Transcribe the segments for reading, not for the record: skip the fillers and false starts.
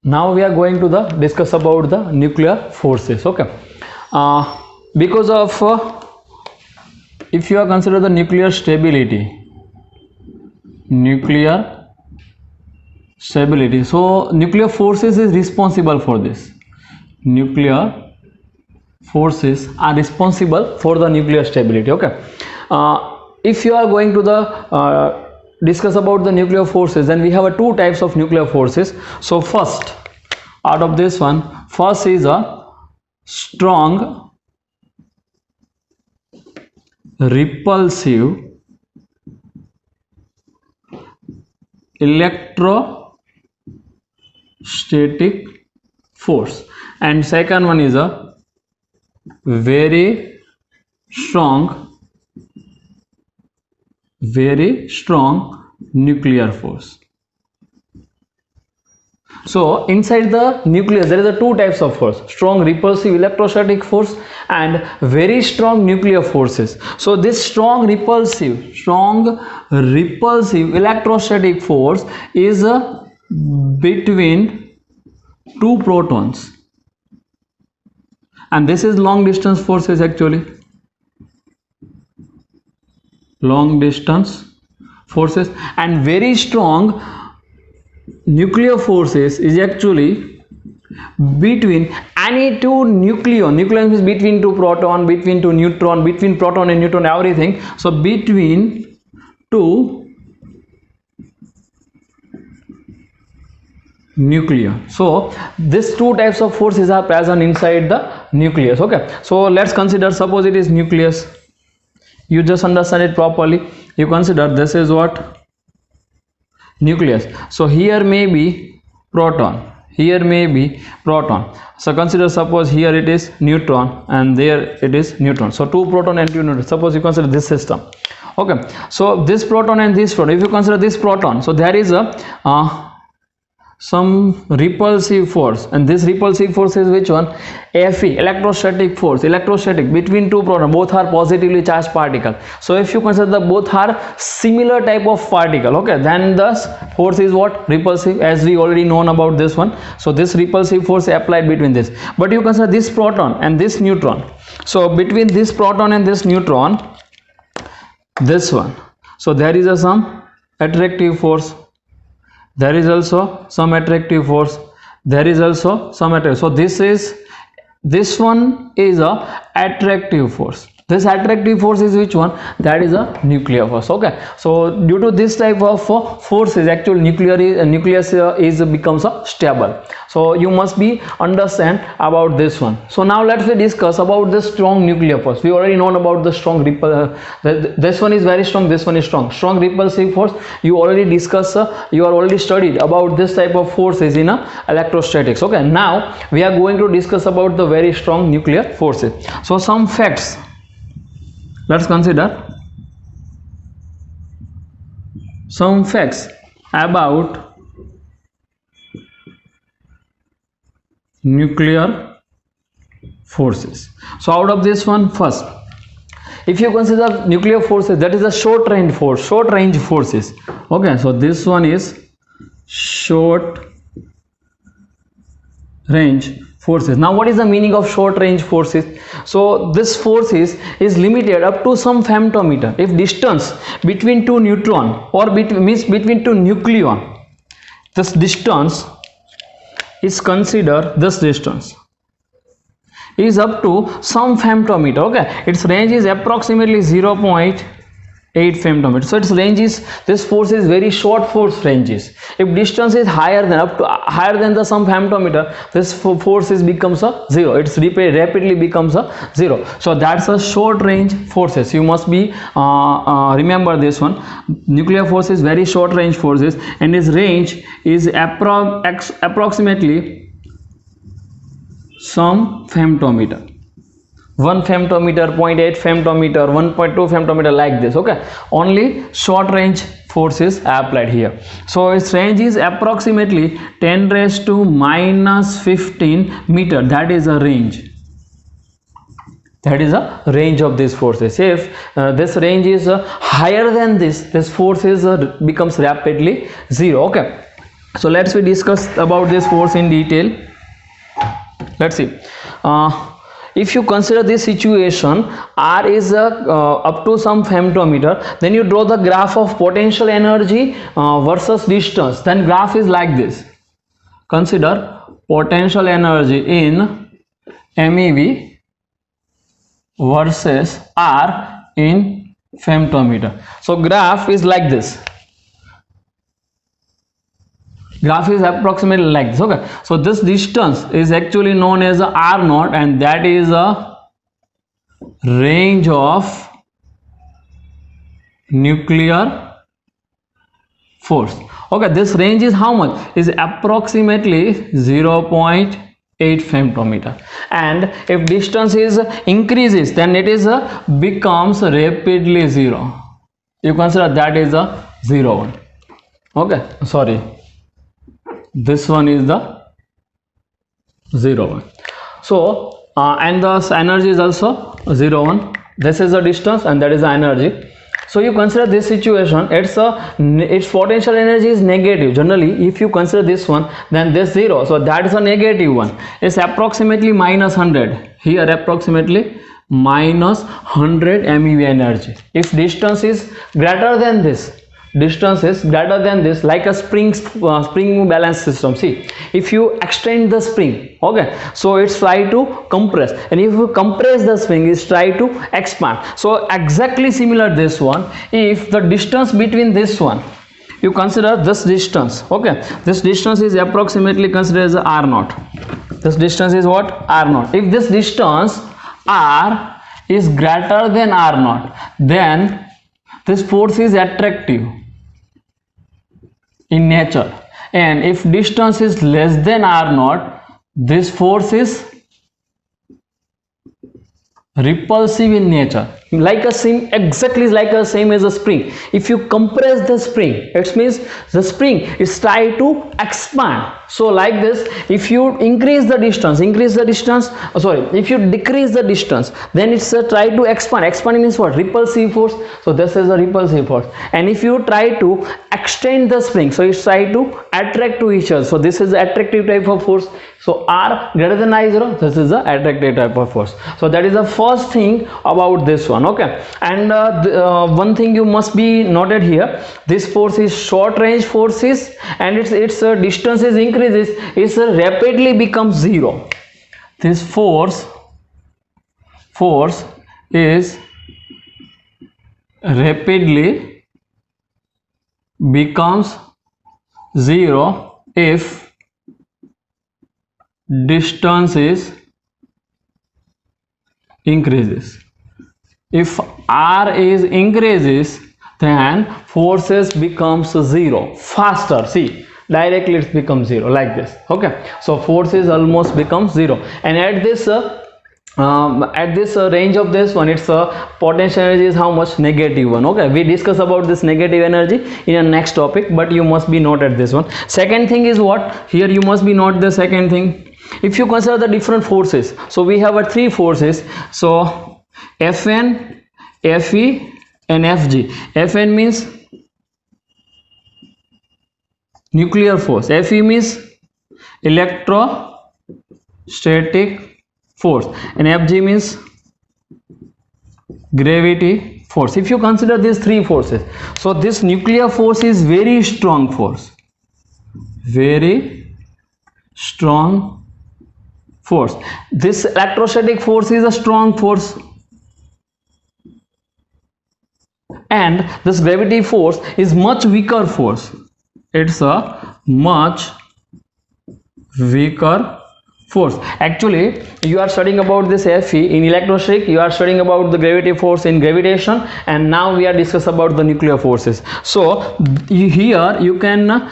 Now we are going to discuss about the nuclear forces. Okay, because of if you are consider the nuclear stability, so nuclear forces is responsible for this. Nuclear forces are responsible for the nuclear stability. Okay, if you are going to discuss about the nuclear forces, then we have two types of nuclear forces. So first, out of this one, first is a strong repulsive electrostatic force, and second one is a very strong nuclear force. So inside the nucleus there is a two types of force: strong repulsive electrostatic force and very strong nuclear forces. So this strong repulsive electrostatic force is between two protons, and this is long distance forces, actually long distance forces. And very strong nuclear forces is actually between any two nucleon means between two proton, between two neutron, between proton and neutron, everything. So between two nucleon. So these two types of forces are present inside the nucleus. Okay, so let's consider, suppose it is nucleus. You just understand it properly. You consider this is what? Nucleus. So here may be proton, here may be proton. So consider, suppose here it is neutron and there it is neutron. So two proton and two neutron. Suppose you consider this system. Okay, so this proton and this proton, if you consider this proton, so there is a some repulsive force, and this repulsive force is which one? Fe, electrostatic force, electrostatic between two protons, both are positively charged particle. So if you consider the both are similar type of particle, okay, then the force is what? Repulsive, as we already known about this one. So this repulsive force applied between this. But you consider this proton and this neutron. So between this proton and this neutron, this one, so there is some attractive force, there is also some attractive force, there is also some attractive. So this one is a attractive force. This attractive force is which one? That is a nuclear force. Okay, so due to this type of forces, actually nucleus becomes stable. So you must be understand about this one. So now let's discuss about the strong nuclear force. We already know about the strong this one is very strong, this one is strong repulsive force. You already discussed, you are already studied about this type of forces in electrostatics. Okay, now we are going to discuss about the very strong nuclear forces. So some facts, let's consider some facts about nuclear forces. So out of this one, first, if you consider nuclear forces, that is a short range forces. Okay, so this one is short range forces. Now what is the meaning of short range forces? So this force is limited up to some femtometer. If distance between two neutron or between two nucleon, this distance is considered, this distance is up to some femtometer. Okay, its range is approximately 0.8 femtometer. So its range is, this force is very short force ranges. If distance is higher than the some femtometer, this force becomes a zero. It's rapidly becomes a zero. So that's a short range forces. You must be remember this one. Nuclear force is very short range forces, and its range is approximately some femtometer. 1 femtometer, 0.8 femtometer, 1.2 femtometer, like this. Okay, only short range forces are applied here. So its range is approximately 10⁻⁻15 meter. That is a range. That is a range of these forces. If this range is higher than this force is becomes rapidly zero. Okay, So let's we discuss about this force in detail. Let's see. If you consider this situation, R is up to some femtometer, then you draw the graph of potential energy versus distance. Then graph is like this. Consider potential energy in MeV versus R in femtometer. So graph is like this. Graph is approximately like this. Okay, so this distance is actually known as R naught, and that is a range of nuclear force. Okay, this range is how much? Is approximately 0.8 femtometer, and if distance is increases, then it is becomes rapidly zero. You consider that is a 0 one. Okay, sorry, this one is the 0 1. So and the energy is also 0 1. This is the distance and that is the energy. So you consider this situation, its potential energy is negative. Generally, if you consider this one, then this 0, so that is a negative one. It's approximately minus 100. Here approximately minus 100 MeV energy. If distance is greater than this, like a spring balance system. See, if you extend the spring, okay, so it's try to compress, and if you compress the spring, it's try to expand. So exactly similar this one. If the distance between this one, you consider this distance, okay, this distance is approximately considered as R naught. This distance is what? R naught. If this distance R is greater than R naught, then this force is attractive in nature, and if distance is less than R naught, this force is repulsive in nature. Like a same, exactly like a same as a spring. If you compress the spring, it means the spring is try to expand. So like this, if you increase the distance, if you decrease the distance, then it's try to expand. Expanding means what? Repulsive force. So this is a repulsive force. And if you try to extend the spring, so it's try to attract to each other. So this is the attractive type of force. So R greater than I0, this is the attractive type of force. So that is the first thing about this one. Okay, and one thing you must be noted here, this force is short range forces, and its distance is increases, it rapidly becomes 0. This force is rapidly becomes 0 if distance is increases. If R is increases, then forces becomes 0 faster. See, directly it becomes 0 like this. Okay, so forces almost becomes 0, and at this range of this one, its potential energy is how much? Negative 1. Okay, we discuss about this negative energy in a next topic, but you must be noted this one. Second thing is what? Here you must be note the second thing. If you consider the different forces, so we have three forces. So Fn, Fe and Fg. Fn means nuclear force, Fe means electrostatic force, and Fg means gravity force. If you consider these three forces, so this nuclear force is very strong force, very strong force. This electrostatic force is a strong force, and this gravity force is much weaker force. It's a much weaker force. Actually, you are studying about this Fe in electrostatic, you are studying about the gravity force in gravitation, and now we are discussing about the nuclear forces. So here you can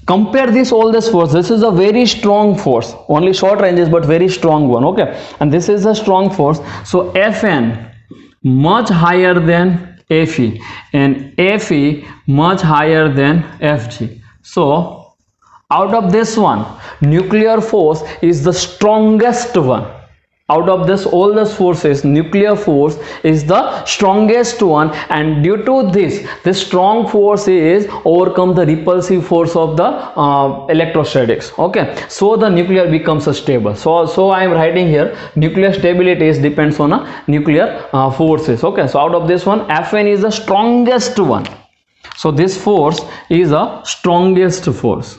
compare all this force. This is a very strong force, only short ranges but very strong one. Okay, and this is a strong force. So Fn much higher than Fe, and Fe much higher than Fg. So out of this one, nuclear force is the strongest one. out of this all the forces, nuclear force is the strongest one, and due to this strong force is overcome the repulsive force of the electrostatics. Okay, so the nuclear becomes stable. So I am writing here nuclear stability is depends on a nuclear forces. Okay, so out of this one, Fn is the strongest one. So this force is a strongest force,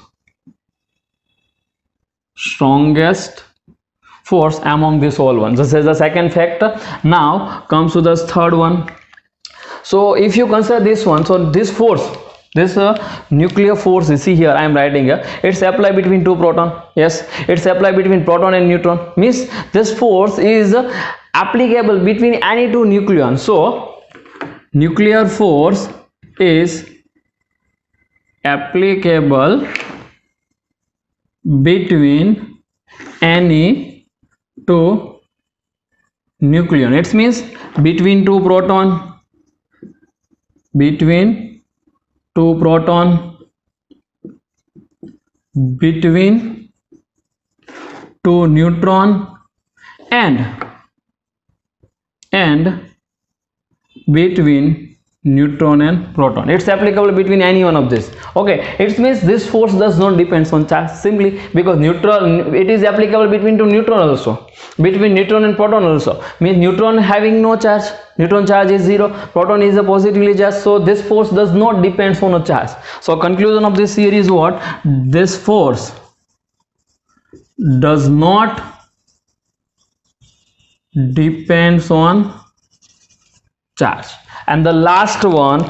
strongest force among this all ones. This is the second factor. Now comes to the third one. So if you consider this one, so this force, this nuclear force, you see here I am writing here, it's applied between two proton. Yes, it's applied between proton and neutron, means this force is applicable between any two nucleons. So nuclear force is applicable between any two nucleon. It means between two proton, between two proton, between two neutron, and between neutron and proton. It's applicable between any one of this. Okay, it means this force does not depends on charge, simply because neutron, it is applicable between two neutron also, between neutron and proton also, means neutron having no charge, neutron charge is 0, proton is a positively charged, so this force does not depends on a charge. So conclusion of this theory is what? This force does not depends on charge. And the last one,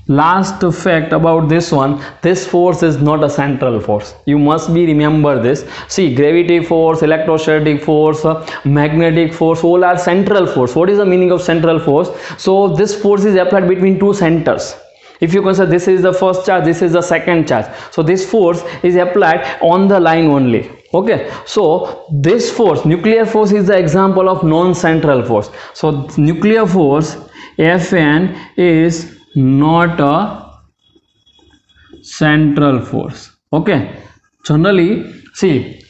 last fact about this one, this force is not a central force. You must be remember this. See, gravity force, electrostatic force, magnetic force, all are central force. What is the meaning of central force? So this force is applied between two centers. If you consider this is the first charge, this is the second charge, so this force is applied on the line only. Okay, so this force, nuclear force, is the example of non-central force. So nuclear force Fn is not a central force. Okay, generally see,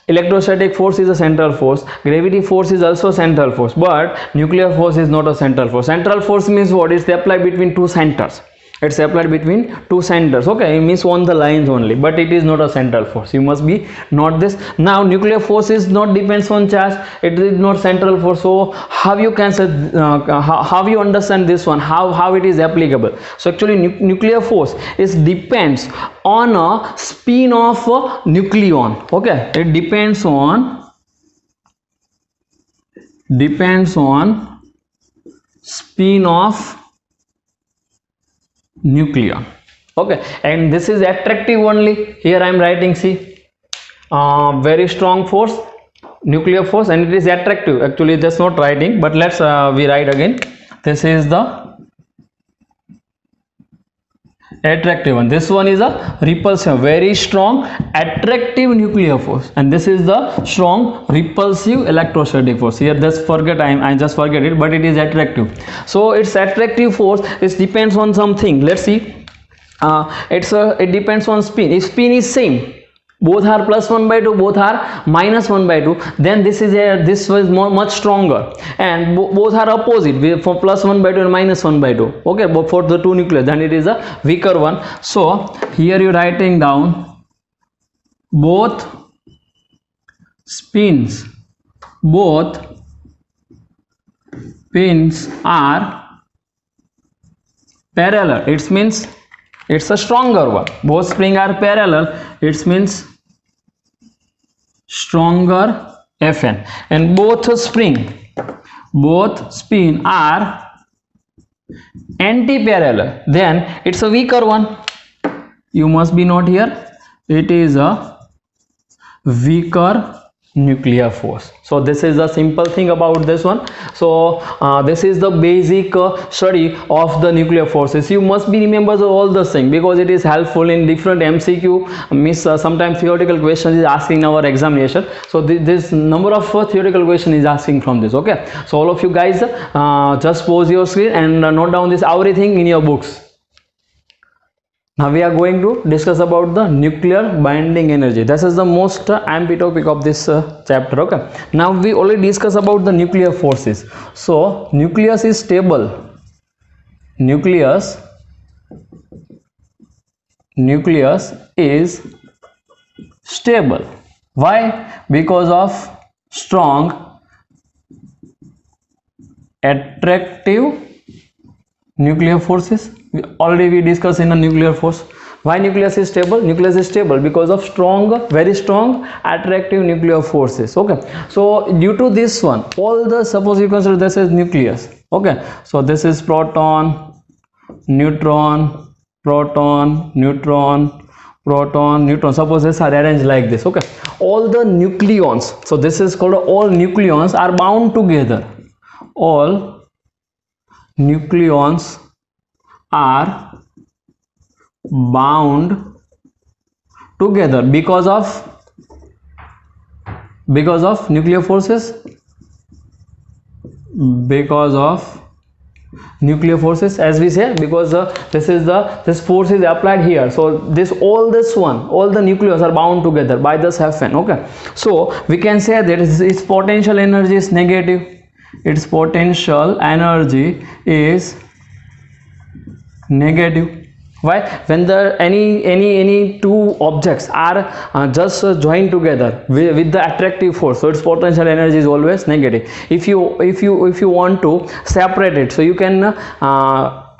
electrostatic force is a central force, gravity force is also central force, but nuclear force is not a central force. Central force means what? It's applied between two centers. It's applied between two centers. Okay, it means on the lines only, but it is not a central force. You must be not this. Now nuclear force is not depends on charge, it is not central force. So how you can say, how you understand this one, how it is applicable? So actually nuclear force is depends on a spin of a nucleon. Okay, it depends on spin of nucleon. Okay, and this is attractive only. Here I am writing, see, very strong force, nuclear force, and it is attractive. Actually just not writing, but let's we write again. This is the attractive one. This one is a repulsive, very strong attractive nuclear force, and this is the strong repulsive electrostatic force. Here just forget, I just forget it, but it is attractive. So its attractive force is depends on something. Let's see, it depends on spin. If spin is same, both are +1/2, both are -1/2, then this was much stronger, and both are opposite for +1/2 and -1/2. Okay, but for the two nucleus, then it is a weaker one. So here you writing down both spins are parallel. It means it's a stronger one. Both spring are parallel, it means stronger Fn, and both spin are anti-parallel, then it's a weaker one. You must be note here, it is a weaker nuclear force. So this is the simple thing about this one. So this is the basic study of the nuclear forces. You must be remember all the thing, because it is helpful in different MCQ, means sometimes theoretical questions is asking our examination. So this number of theoretical question is asking from this. Okay, so all of you guys just pause your screen and note down this everything in your books. Now we are going to discuss about the nuclear binding energy. This is the most MP topic of this chapter. Okay. Now we already discussed about the nuclear forces. So nucleus is stable. Nucleus is stable. Why? Because of strong attractive nuclear forces. Already we discussed in a nuclear force. Why nucleus is stable? Nucleus is stable because of strong, very strong attractive nuclear forces. Okay, so due to this one, all the, suppose you consider this as nucleus. Okay, so this is proton, neutron, proton, neutron, proton, neutron. Suppose this are arranged like this. Okay, all the nucleons, so this is called, all nucleons are bound together. All nucleons are bound together because of nuclear forces, because of nuclear forces, as we say, because this force is applied here, so all the nucleons are bound together by this Fn. Okay, so we can say that its potential energy is negative. Its potential energy is negative. Why? When the any two objects are just joined together with the attractive force, so its potential energy is always negative. If you want to separate it, so you can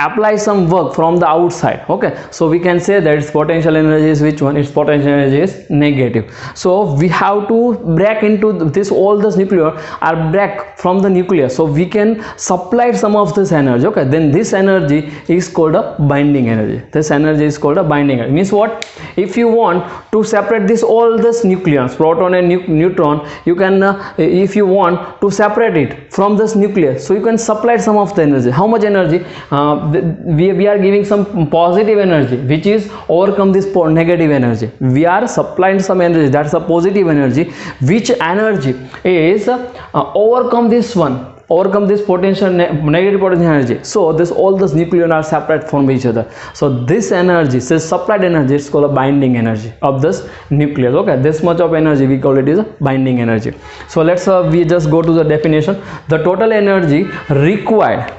apply some work from the outside. Okay, so we can say that its potential energy is which one? Its potential energy is negative. So we have to break into this, all this nuclear are break from the nucleus, so we can supply some of this energy. Okay, then this energy is called a binding energy. This energy is called a binding energy. Means what? If you want to separate this, all this nucleons, proton and neutron, you can if you want to separate it from this nucleus, so you can supply some of the energy. How much energy? We are giving some positive energy, which is overcome this negative energy. We are supplying some energy, that's a positive energy, which energy is overcome this potential negative potential energy. So this, all this nucleon are separate from each other, so this energy, this supplied energy, is called a binding energy of this nucleus. Okay, this much of energy we call it is a binding energy. So let's we just go to the definition. The total energy required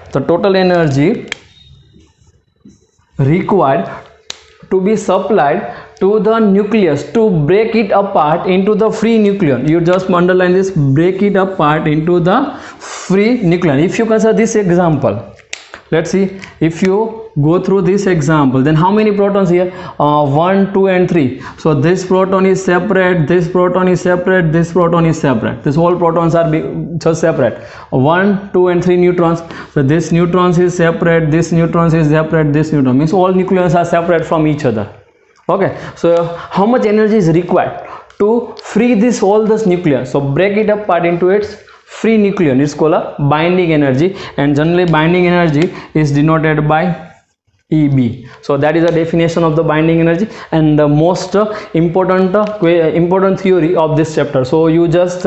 to be supplied to the nucleus to break it apart into the free nucleon. You just underline this, break it apart into the free nucleon. If you consider this example, let's see, if you go through this example, then how many protons here? 1, 2 and 3. So this proton is separate, this proton is separate, this proton is separate. This whole protons are just separate. 1, 2 and 3 neutrons. So this neutrons is separate, this neutrons is separate, this neutron, means all nucleons are separate from each other. Okay, so how much energy is required to free this, all this nucleus? So break it apart into its free nucleon. It's called a binding energy, and generally binding energy is denoted by EB. So that is a definition of the binding energy, and the most important theory of this chapter. So you just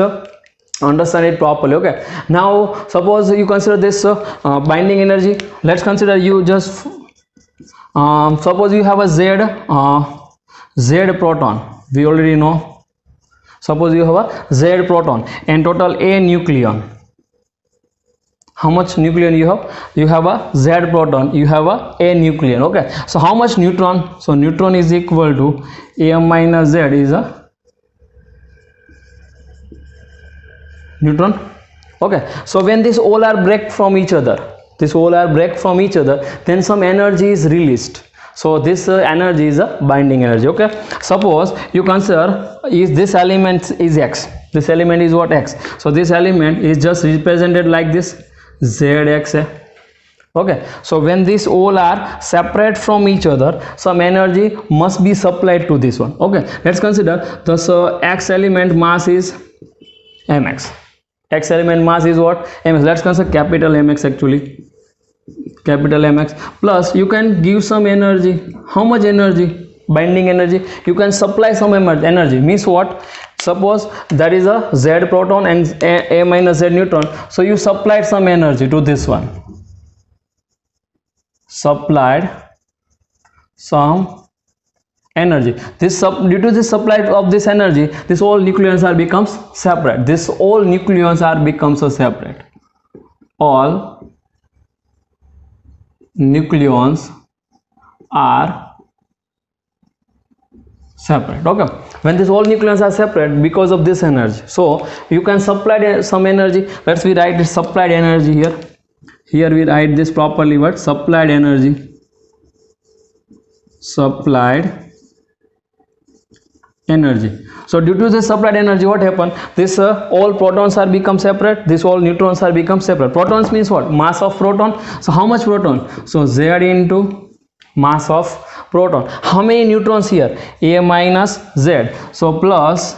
understand it properly. Okay, now suppose you consider this binding energy. Let's consider, you just suppose you have a Z proton. We already know. Suppose you have a Z proton and total A nucleon. How much nucleon you have? You have a Z proton, you have a nucleon. Okay, so how much neutron? So neutron is equal to A minus Z is a neutron. Okay, so when this all are break from each other, then some energy is released. So this energy is a binding energy. Okay, suppose you consider, is this element is X. This element is what? X. So this element is just represented like this, ZX. Okay, so when these all are separate from each other, some energy must be supplied to this one. Okay, let's consider this X element mass is mx. X element mass is what? Mx. Let's consider capital Mx actually. Capital Mx, plus you can give some energy. How much energy? Binding energy. You can supply some energy. Means what? Suppose that is a Z proton and A minus Z neutron. So you supplied some energy to this one. Supplied some energy. Due to this supply of this energy, this all nucleons are becomes separate. This all nucleons are becomes a separate. All nucleons are separate. Okay, when these all nucleons are separate because of this energy, so you can supply some energy. Let's we write supplied energy here. Here we write this properly. What? Supplied energy. Supplied energy. So due to this supplied energy, what happened? This all protons are become separate. This all neutrons are become separate. Protons means what? Mass of proton. So how much proton? So Z into mass of proton. How many neutrons here? A minus Z. So plus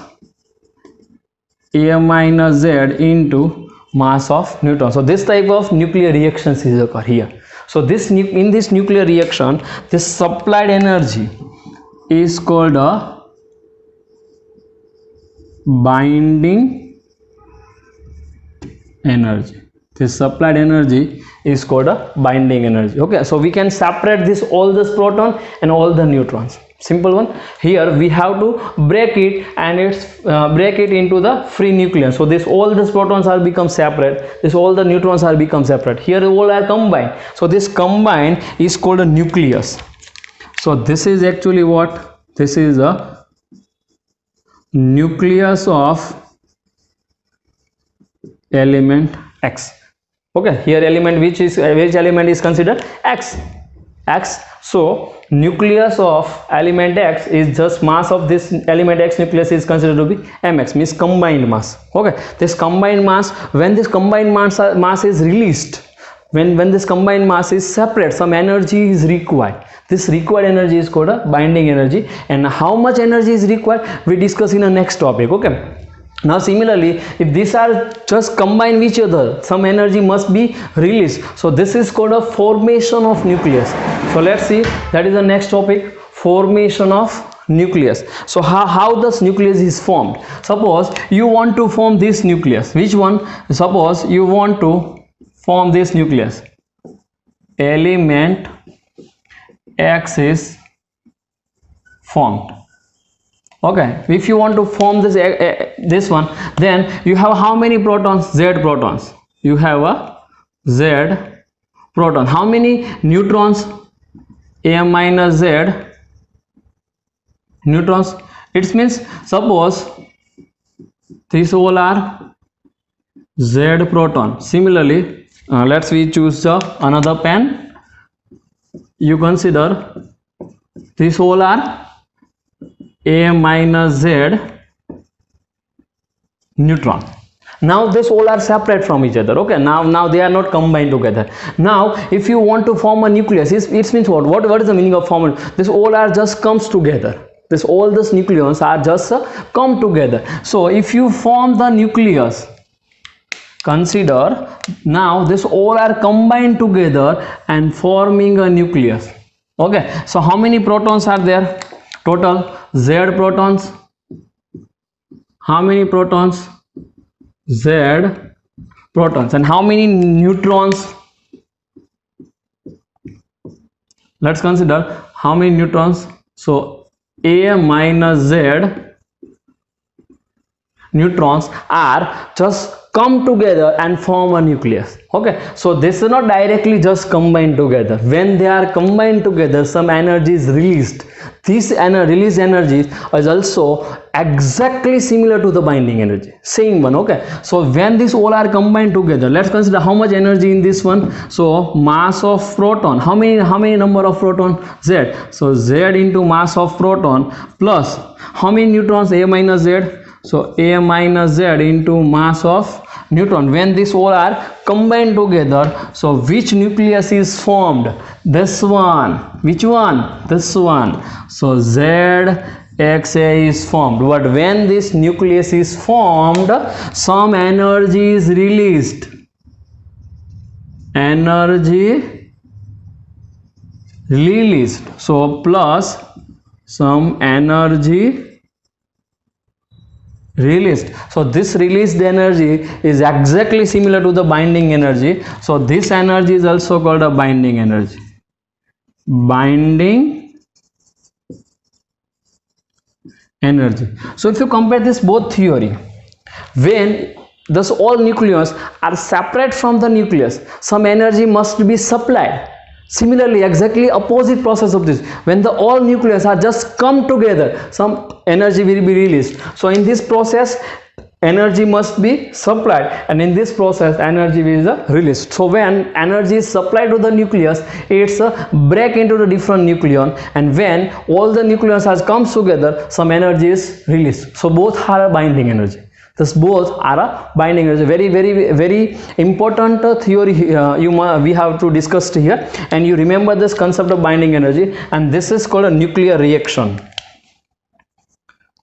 A minus Z into mass of neutron. So this type of nuclear reactions is occur here. So this in this nuclear reaction, this supplied energy is called a binding energy. This supplied energy is called a binding energy. Okay, so we can separate this all this proton and all the neutrons. Simple one. Here we have to break it, and it's break it into the free nucleus. So this all these protons are become separate. This all the neutrons are become separate. Here all are combined. So this combined is called a nucleus. So this is actually what? This is a nucleus of element X. Okay, here element which element is considered X. So nucleus of element X is just mass of this element X nucleus is considered to be mx, means combined mass. Okay, this combined mass, when this combined mass is released, when this combined mass is separate, some energy is required. This required energy is called a binding energy, and how much energy is required we discuss in the next topic. Okay, now similarly, if these are just combined with each other, some energy must be released. So this is called a formation of nucleus. So let's see, that is the next topic, formation of nucleus. So how this nucleus is formed? Suppose you want to form this nucleus. Which one? Suppose you want to form this nucleus. Element X is formed. Okay, if you want to form this one, then you have how many protons? Z protons. You have a Z proton. How many neutrons? A minus Z neutrons. It means suppose these all are Z proton. Similarly, let's we choose another pen. You consider these all are A minus Z neutron. Now this all are separate from each other. Okay, now they are not combined together. Now if you want to form a nucleus, it means what is the meaning of forming? This all are just comes together. All these nucleons are just come together. So if you form the nucleus, consider now this all are combined together and forming a nucleus. Okay, so how many protons are there? Total Z protons. How many protons? Z protons. And how many neutrons? Let's consider how many neutrons. So A minus Z neutrons are just come together and form a nucleus. Okay, so this is not directly just combined together. When they are combined together, some energy is released. This released energy is also exactly similar to the binding energy, same one. Okay, so when these all are combined together, let's consider how much energy in this one. So mass of proton, how many number of proton? Z. So Z into mass of proton plus how many neutrons? A minus Z. So A minus Z into mass of neutron. When these all are combined together, so which nucleus is formed? This one. Which one? This one. So ZXA is formed. But when this nucleus is formed, some energy is released. Energy released. So plus some energy released. So this released energy is exactly similar to the binding energy. So this energy is also called a binding energy. Binding energy. So if you compare this both theory, when thus all nucleons are separate from the nucleus, some energy must be supplied. Similarly, exactly opposite process of this, when the all nucleus are just come together, some energy will be released. So in this process energy must be supplied, and in this process energy is released. So when energy is supplied to the nucleus, it's break into the different nucleon, and when all the nucleons has comes together, some energy is released. So both are a binding energy. Thus both are a binding energy. Very important theory we have to discuss here, and you remember this concept of binding energy, and this is called a nuclear reaction.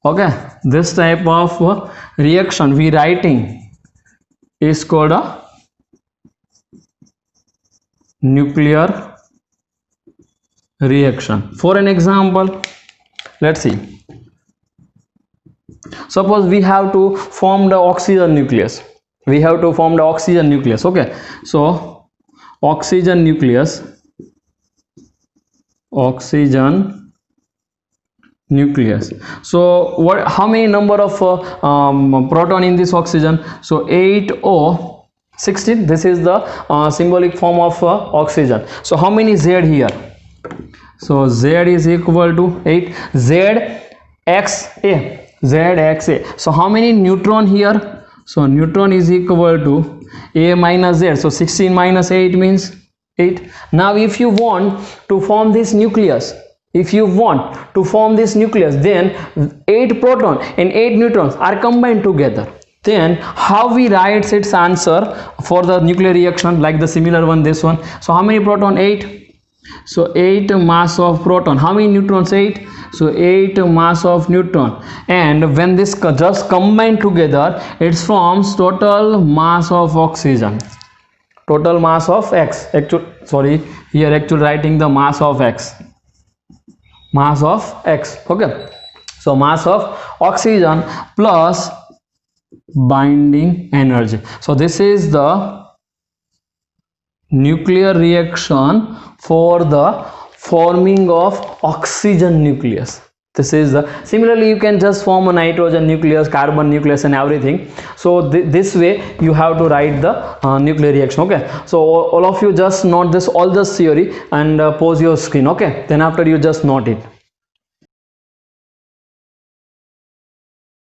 Okay, this type of reaction we writing is called a nuclear reaction. For an example, let's see. Suppose we have to form the oxygen nucleus. Okay, so oxygen nucleus, so what, how many number of proton in this oxygen? So 8O16, this is the symbolic form of oxygen. So how many Z here? So Z is equal to 8, ZXA. So how many neutron here? So neutron is equal to A minus Z. So 16 minus 8 means 8. Now if you want to form this nucleus, then 8 proton and 8 neutrons are combined together. Then how we write its answer for the nuclear reaction, like the similar one, this one. So how many proton? 8. So 8 mass of proton. How many neutrons? 8. So 8 mass of neutron, and when this just combine together, it forms total mass of oxygen, total mass of X. Actually writing the mass of X. Okay, so mass of oxygen plus binding energy. So this is the nuclear reaction for the forming of oxygen nucleus. This is the, similarly you can just form a nitrogen nucleus, carbon nucleus and everything. So this way you have to write the nuclear reaction. Okay, so all of you just note this, all this theory, and pause your screen. Okay, then after you just note it.